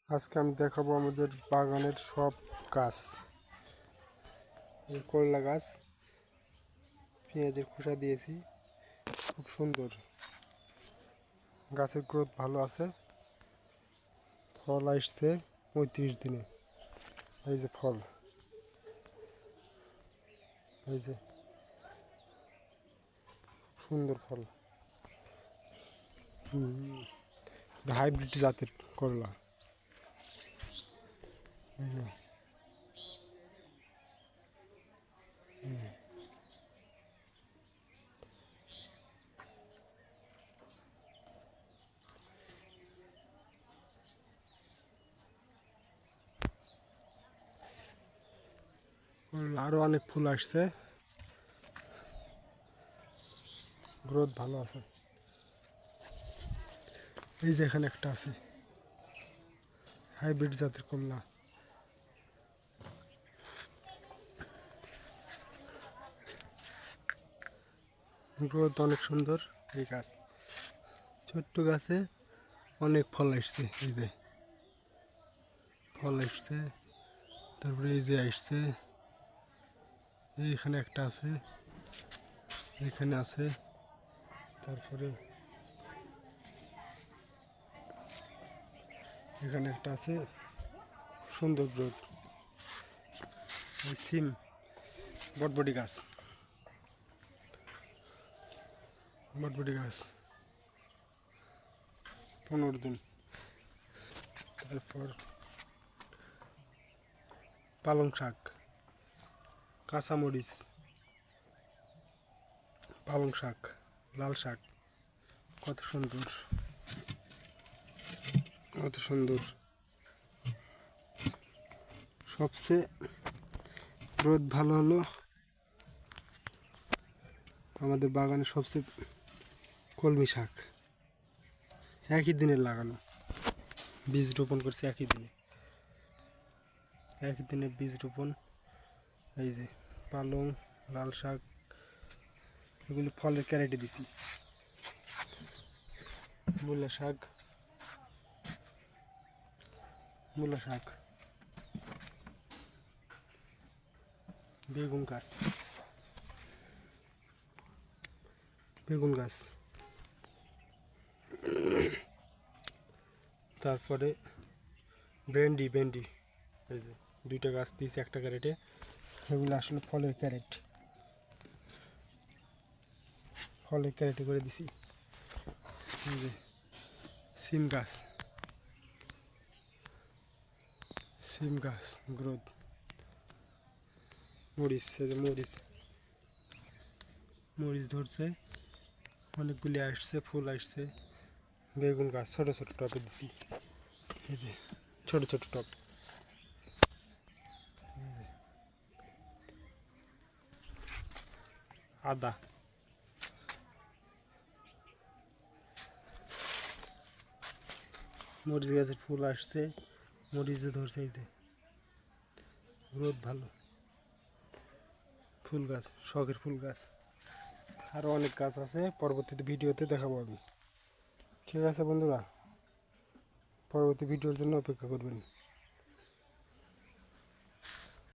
আজকে আমি দেখাবো আমাদের বাগানের সব গাছ। এই করলা গাছ পেঁয়াজের খোসা দিয়েছি, খুব সুন্দর, গাছের গ্রোথ ভালো আছে। ফল আসছে 35 দিনে। এই যে ফল, এই যে সুন্দর ফল, হাইব্রিড জাতের করলা। আরো অনেক ফুল আসছে, গ্রোথ ভালো আছে। এই যে এখানে একটা আছে হাইব্রিড জাতের করলা, গ্রোথ অনেক সুন্দর। এই গাছ ছোট্ট গাছে অনেক ফল আসছে, এই যে ফল আসছে, তারপরে এই যে আসছে, এইখানে একটা আছে, এখানে আছে, তারপরে এখানে একটা আছে, সুন্দর গ্রোথ। সিম বটবটি গাছ, বটবটি গাছ 15 দিন। তারপর পালং শাক, কাঁচামরিচ, পালং শাক, লাল শাক, কত সুন্দর, কত সুন্দর। সবচেয়ে গ্রোথ ভালো হলো আমাদের বাগানে সবচেয়ে কলমি শাক, একই দিনে লাগানো, বীজ রোপণ করছে একই দিনে, একই দিনে বীজ রোপণ। এই যে পালং, লাল শাক, এগুলি ফলের ক্যারেটে দিছি। মূলা শাক, মূলা শাক, বেগুন গাছ, বেগুন গাছ, তারপরে ভেন্ডি, ভেন্ডি, এই যে 2টা গাছ দিয়েছি একটা ক্যারেটে, এগুলো আসলে ফলের ক্যারেট, ফলের ক্যারেটে করে দিছি। এই যে সিম গাছ, সিম গাছ গ্রোথ, মরিচ, এই যে মরিচ, মরিচ ধরছে, অনেকগুলি আসছে, ফুল আসছে। বেগুন গাছ ছোটো ছোটো টবে দিছি, এই যে ছোটো ছোটো টব। আদা, মরিচ গাছের ফুল আসছে, মরিচও ধরছে, এই যে গ্রোথ ভালো। ফুল গাছ, শখের ফুল গাছ, আরও অনেক গাছ আছে, পরবর্তীতে ভিডিওতে দেখাবো আমি। ঠিক আছে বন্ধুরা, পরবর্তী ভিডিওর জন্য অপেক্ষা করবেন।